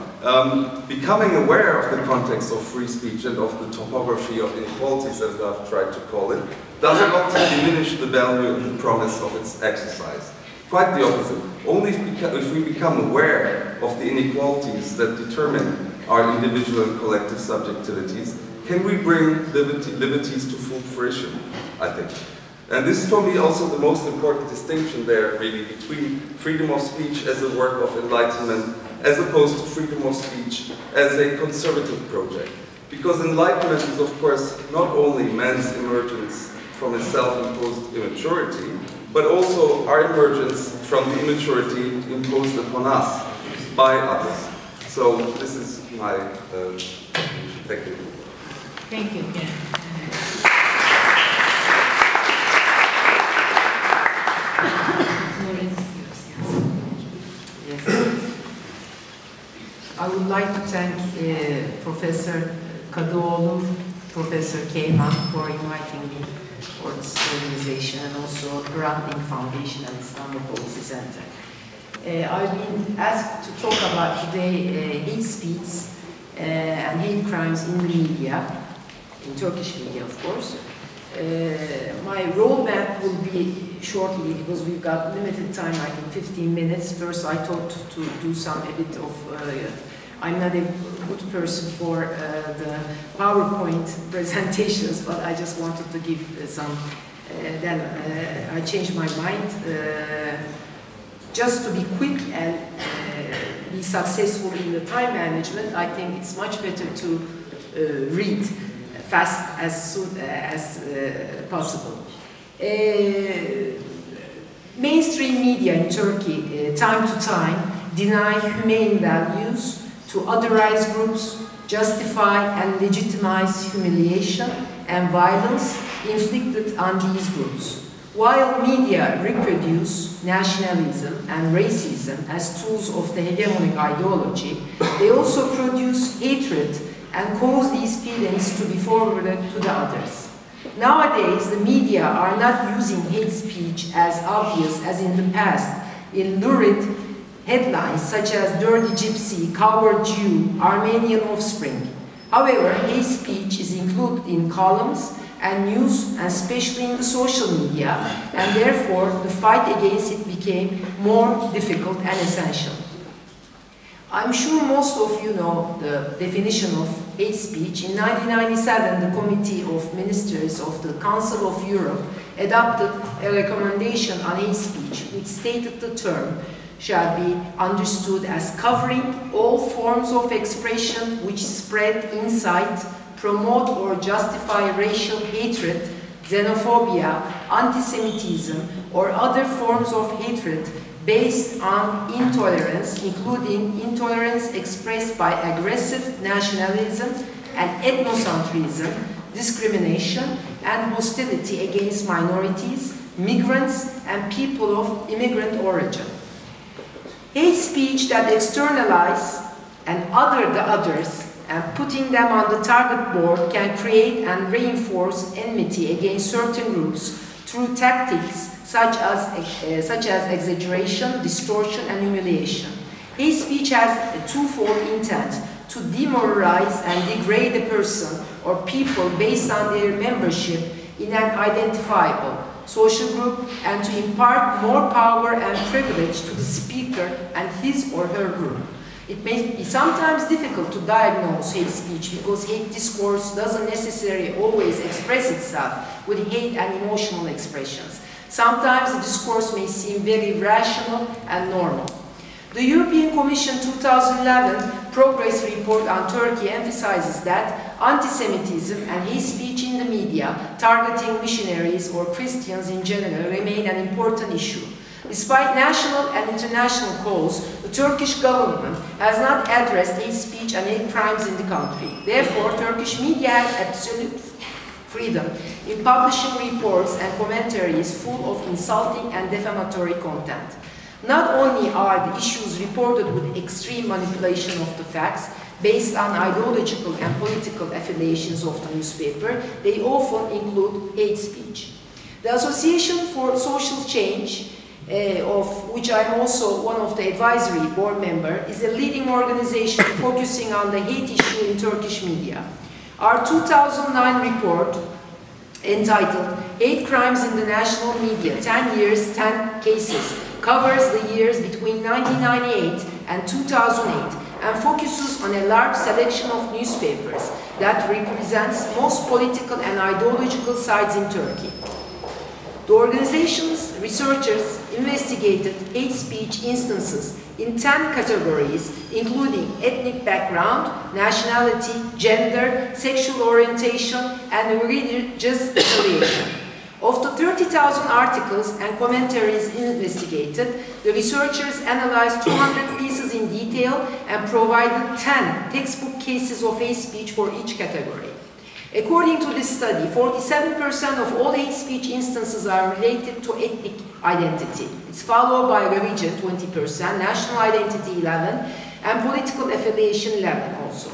Speaker 4: Becoming aware of the context of free speech and of the topography of inequalities, as I've tried to call it, does not diminish the value and the promise of its exercise. Quite the opposite. Only if we become aware of the inequalities that determine our individual and collective subjectivities, can we bring liberties to full fruition, I think. And this is for me also the most important distinction there, really, between freedom of speech as a work of enlightenment as opposed to freedom of speech as a conservative project. Because enlightenment is, of course, not only man's emergence from his self-imposed immaturity, but also our emergence from the immaturity imposed upon us by others. So this is my thank you.
Speaker 2: Thank you, Kerem.
Speaker 5: I would like to thank Professor Kadıoğlu, Professor Keyman for inviting me for this organization, and also Hrant Dink Foundation and Istanbul Policy Center. I've been asked to talk about today hate speech and hate crimes in the media, in Turkish media, of course. My roadmap will be shortly, because we've got limited time, like in 15 minutes. First, I thought to do a bit of, I'm not a good person for the PowerPoint presentations, but I just wanted to give some, then I changed my mind. Just to be quick and be successful in the time management, I think it's much better to read fast as soon as possible. Mainstream media in Turkey, time to time, deny humane values to otherize groups, justify and legitimize humiliation and violence inflicted on these groups. While media reproduce nationalism and racism as tools of the hegemonic ideology, they also produce hatred and cause these feelings to be forwarded to the others. Nowadays, the media are not using hate speech as obvious as in the past in lurid headlines such as dirty gypsy, coward Jew, Armenian offspring. However, hate speech is included in columns and news, and especially in the social media, and therefore the fight against it became more difficult and essential. I'm sure most of you know the definition of hate speech. In 1997, the Committee of Ministers of the Council of Europe adopted a recommendation on hate speech, which stated the term shall be understood as covering all forms of expression which spread, incite, promote or justify racial hatred, xenophobia, anti-Semitism, or other forms of hatred based on intolerance, including intolerance expressed by aggressive nationalism and ethnocentrism, discrimination and hostility against minorities, migrants, and people of immigrant origin. Hate speech that externalize and other the others and putting them on the target board can create and reinforce enmity against certain groups through tactics such as exaggeration, distortion, and humiliation. Hate speech has a twofold intent: to demoralize and degrade a person or people based on their membership in an identifiable social group, and to impart more power and privilege to the speaker and his or her group. It may be sometimes difficult to diagnose hate speech because hate discourse doesn't necessarily always express itself with hate and emotional expressions. Sometimes the discourse may seem very rational and normal. The European Commission 2011 Progress Report on Turkey emphasizes that anti-Semitism and hate speech in the media targeting missionaries or Christians in general remain an important issue. Despite national and international calls, the Turkish government has not addressed hate speech and hate crimes in the country. Therefore, Turkish media has absolute freedom in publishing reports and commentaries full of insulting and defamatory content. Not only are the issues reported with extreme manipulation of the facts based on ideological and political affiliations of the newspaper, they often include hate speech. The Association for Social Change, of which I'm also one of the advisory board member, is a leading organization focusing on the hate issue in Turkish media. Our 2009 report, entitled Hate Crimes in the National Media, 10 Years, 10 Cases, covers the years between 1998 and 2008 and focuses on a large selection of newspapers that represents most political and ideological sides in Turkey. The organization's researchers investigated hate speech instances in 10 categories, including ethnic background, nationality, gender, sexual orientation, and religious affiliation. Of the 30,000 articles and commentaries investigated, the researchers analyzed 200 pieces in detail and provided 10 textbook cases of hate speech for each category. According to this study, 47% of all hate speech instances are related to ethnic identity. It's followed by religion, 20%, national identity, 11%, and political affiliation, 11% also.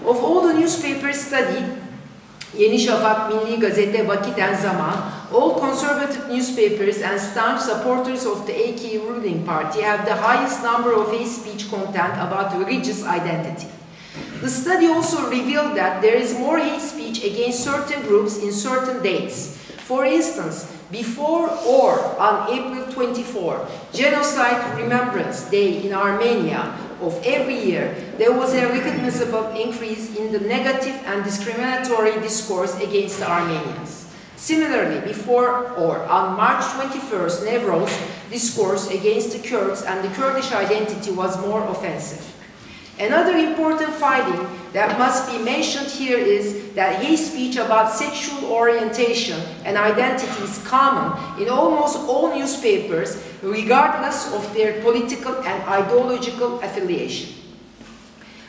Speaker 5: Of all the newspapers studied, Yeni Şafak, Milli Gazete, Vakit and Zaman, all conservative newspapers and staunch supporters of the AK ruling party have the highest number of hate speech content about religious identity. The study also revealed that there is more hate speech against certain groups in certain dates. For instance, before or on April 24, Genocide Remembrance Day in Armenia of every year, there was a recognizable increase in the negative and discriminatory discourse against the Armenians. Similarly, before or on March 21st, Newroz discourse against the Kurds and the Kurdish identity was more offensive. Another important finding that must be mentioned here is that hate speech about sexual orientation and identity is common in almost all newspapers, regardless of their political and ideological affiliation.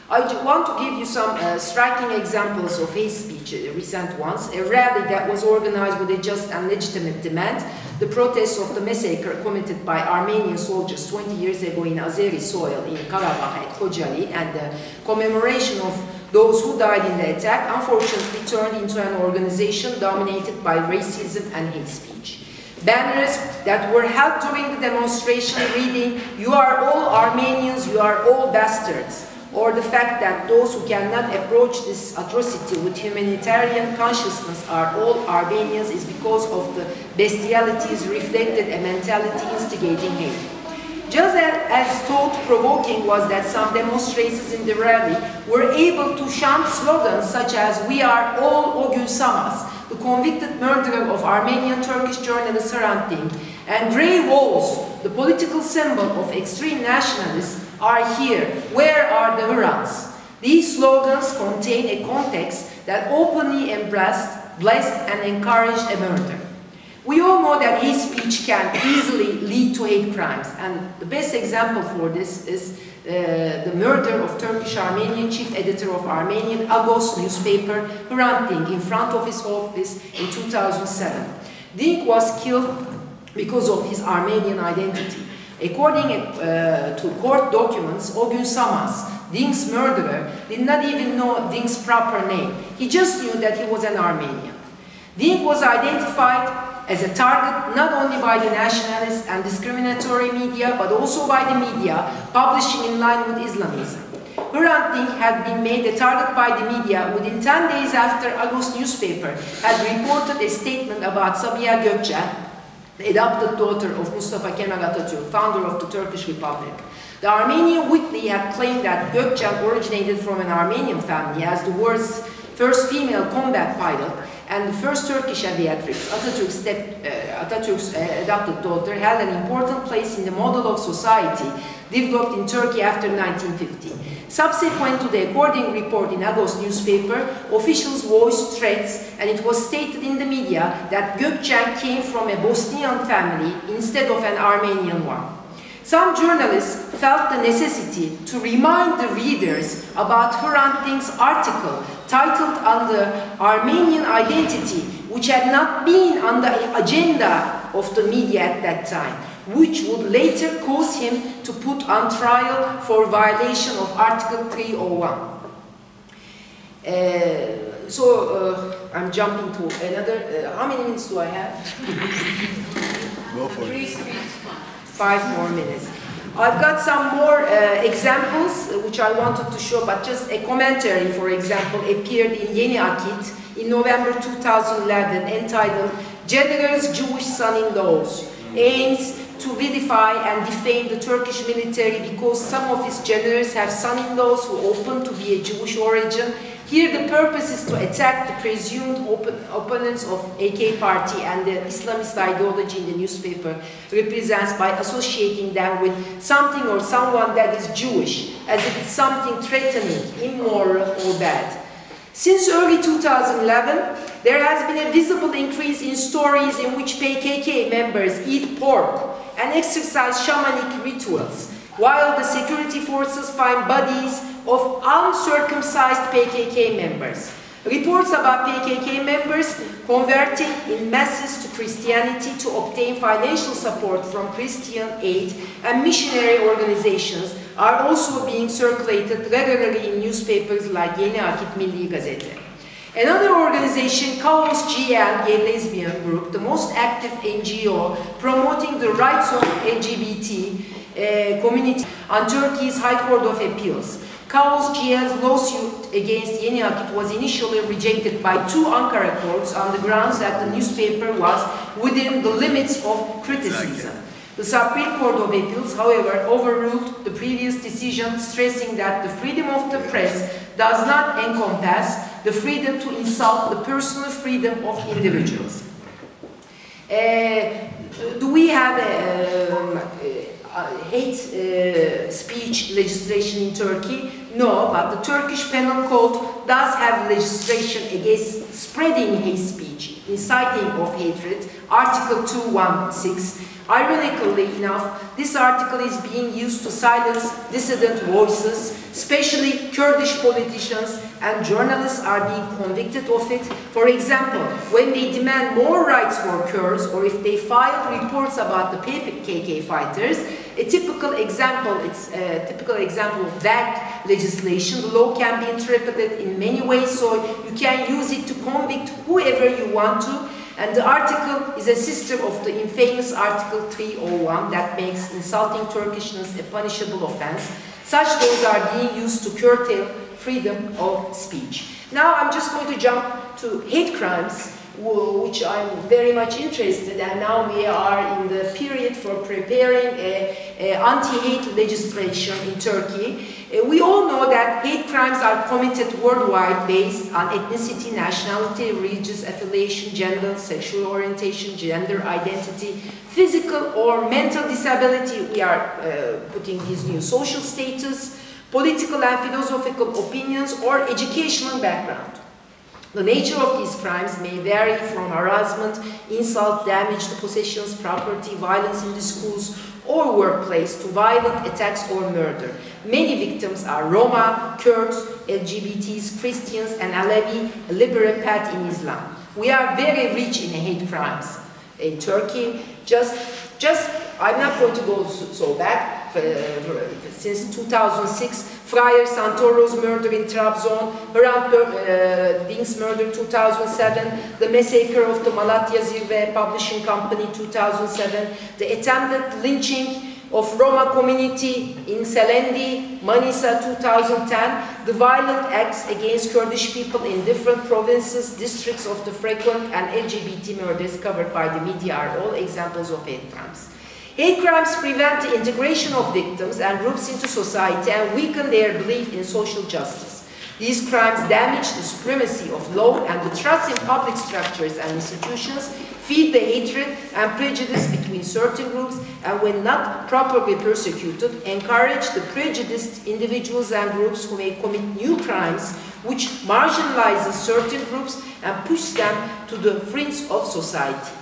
Speaker 5: I want to give you some striking examples of hate speech, recent ones. A rally that was organized with a just and legitimate demand, the protest of the massacre committed by Armenian soldiers 20 years ago in Azeri soil in Karabakh at Kocaeli, and the commemoration of those who died in the attack, unfortunately turned into an organization dominated by racism and hate speech. Banners that were held during the demonstration reading, "You are all Armenians, you are all bastards," or the fact that those who cannot approach this atrocity with humanitarian consciousness are all Armenians is because of the bestialities reflected a mentality instigating hate. just as thought-provoking was that some demonstrators in the rally were able to chant slogans such as "We are all O gün Samas," the convicted murderer of Armenian Turkish journalist Hrant Dink, and "Grey walls," the political symbol of extreme nationalists, are here. Where are the Hrants? These slogans contain a context that openly embraced, blessed, and encouraged a murder. We all know that hate speech can easily lead to hate crimes, and the best example for this is the murder of Turkish-Armenian chief editor of Armenian Agos newspaper, Hrant Dink, in front of his office in 2007. Dink was killed because of his Armenian identity. According to court documents, O gün Samas, Dink's murderer, did not even know Dink's proper name. He just knew that he was an Armenian. Dink was identified as a target not only by the nationalist and discriminatory media, but also by the media publishing in line with Islamism. Hrant Dink had been made a target by the media within 10 days after Agos newspaper had reported a statement about Sabiha Gökçen, the adopted daughter of Mustafa Kemal Atatürk, founder of the Turkish Republic. The Armenian Weekly had claimed that Gökçen originated from an Armenian family as the world's first female combat pilot and the first Turkish aviatrix. Atatürk's adopted daughter held an important place in the model of society developed in Turkey after 1950. Subsequent to the according report in Agos newspaper, officials voiced threats, and it was stated in the media that Gökçen came from a Bosnian family instead of an Armenian one. Some journalists felt the necessity to remind the readers about Hrant Dink's article titled "Under Armenian Identity," which had not been on the agenda of the media at that time, which would later cause him to put on trial for violation of Article 301. I'm jumping to another, how many minutes do I have?
Speaker 1: Go for it.
Speaker 5: 5 more minutes. I've got some more examples which I wanted to show, but just a commentary, for example, appeared in Yeni Akit in November 2011 entitled "General's Jewish Son-in-Laws," aims to vilify and defame the Turkish military because some of its generals have son-in-laws who open to be a Jewish origin. Here the purpose is to attack the presumed opponents of AK party and the Islamist ideology in the newspaper represents by associating them with something or someone that is Jewish, as if it's something threatening, immoral or bad. Since early 2011, there has been a visible increase in stories in which PKK members eat pork and exercise shamanic rituals, while the security forces find bodies of uncircumcised PKK members. Reports about PKK members converting in masses to Christianity to obtain financial support from Christian aid and missionary organizations are also being circulated regularly in newspapers like Yeni Akit Milli Gazete. Another organization, Kaos GL, Gay Lesbian Group, the most active NGO promoting the rights of LGBT community on Turkey's High Court of Appeals. Kaos GL's lawsuit against Yeni Akit was initially rejected by 2 Ankara courts on the grounds that the newspaper was within the limits of criticism. The Supreme Court of Appeals, however, overruled the previous decision, stressing that the freedom of the press does not encompass the freedom to insult the personal freedom of individuals. Do we have hate speech legislation in Turkey? No, but the Turkish Penal Code does have legislation against spreading hate speech, inciting of hatred, Article 216. Ironically enough, this article is being used to silence dissident voices, especially Kurdish politicians, and journalists are being convicted of it. For example, when they demand more rights for Kurds, or if they file reports about the PKK fighters, a typical example of that legislation. The law can be interpreted in many ways, so you can use it to convict whoever you want to. And the article is a sister of the infamous Article 301 that makes insulting Turkishness a punishable offense. Such laws are being used to curtail freedom of speech. Now I'm just going to jump to hate crimes which I'm very much interested, and now we are in the period for preparing anti-hate legislation in Turkey. We all know that hate crimes are committed worldwide based on ethnicity, nationality, religious affiliation, gender, sexual orientation, gender identity, physical or mental disability. We are putting these new social status, political and philosophical opinions, or educational background. The nature of these crimes may vary from harassment, insult, damage to possessions, property, violence in the schools or workplace to violent attacks or murder. Many victims are Roma, Kurds, LGBTs, Christians, and Alevi, a liberal path in Islam. We are very rich in hate crimes in Turkey. I'm not going to go so back. Since 2006, Friar Santoro's murder in Trabzon, Hrant Dink's murder 2007, the massacre of the Malatya Zirve Publishing Company 2007, the attempted lynching of Roma community in Selendi, Manisa 2010, the violent acts against Kurdish people in different provinces, districts of the frequent and LGBT murders covered by the media are all examples of hate crimes. Hate crimes prevent the integration of victims and groups into society and weaken their belief in social justice. These crimes damage the supremacy of law and the trust in public structures and institutions, feed the hatred and prejudice between certain groups, and when not properly persecuted, encourage the prejudiced individuals and groups who may commit new crimes which marginalizes certain groups and push them to the fringe of society.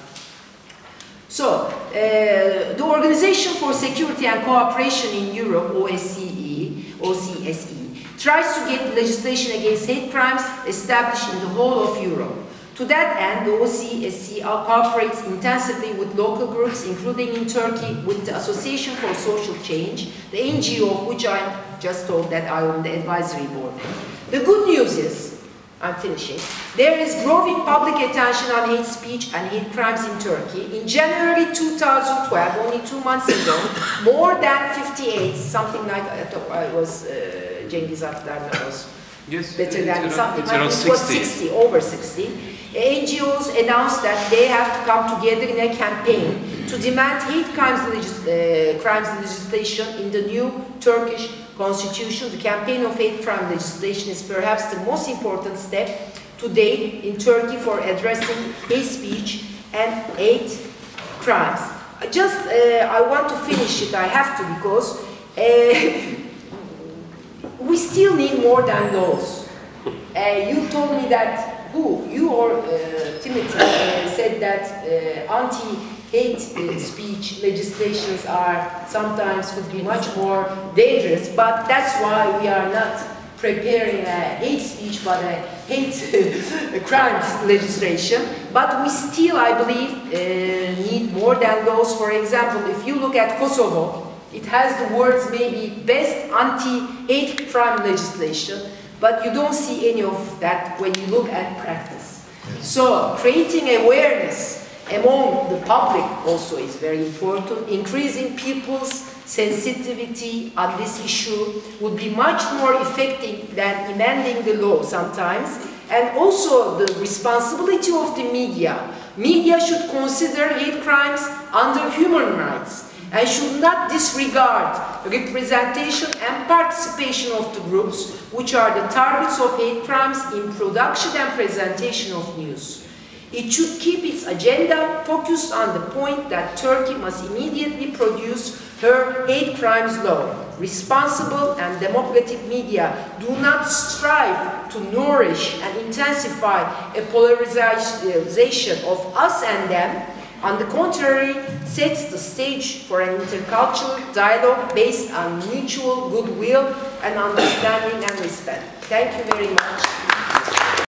Speaker 5: So, the Organization for Security and Cooperation in Europe, OCSE, tries to get legislation against hate crimes established in the whole of Europe. To that end, the OCSE cooperates intensively with local groups, including in Turkey with the Association for Social Change, the NGO of which I'm just told that I am on the advisory board. The good news is, I'm finishing, there is growing public attention on hate speech and hate crimes in Turkey. In January 2012, only 2 months ago, more than 58, something like, I thought I was, Cengiz Aktar'da was better than something like, it was 60, over 60. NGOs announced that they have to come together in a campaign to demand hate crimes legislation in the new Turkish constitution. The campaign of hate crime legislation is perhaps the most important step to date in Turkey for addressing hate speech and hate crimes. I want to finish it, I have to, because we still need more than laws. You told me that, you or Timothy said that anti-hate speech legislations are sometimes could be much more dangerous, but that's why we are not preparing a hate speech but a hate crimes legislation. But we still, I believe, need more than laws. For example, if you look at Kosovo, it has the words maybe best anti-hate crime legislation, but you don't see any of that when you look at practice. So creating awareness among the public also is very important. Increasing people's sensitivity on this issue would be much more effective than amending the law sometimes. And also the responsibility of the media. Media should consider hate crimes under human rights and should not disregard representation and participation of the groups which are the targets of hate crimes in production and presentation of news. It should keep its agenda focused on the point that Turkey must immediately produce her hate crimes law. Responsible and democratic media do not strive to nourish and intensify a polarization of us and them. On the contrary, sets the stage for an intercultural dialogue based on mutual goodwill and understanding and respect. Thank you very much.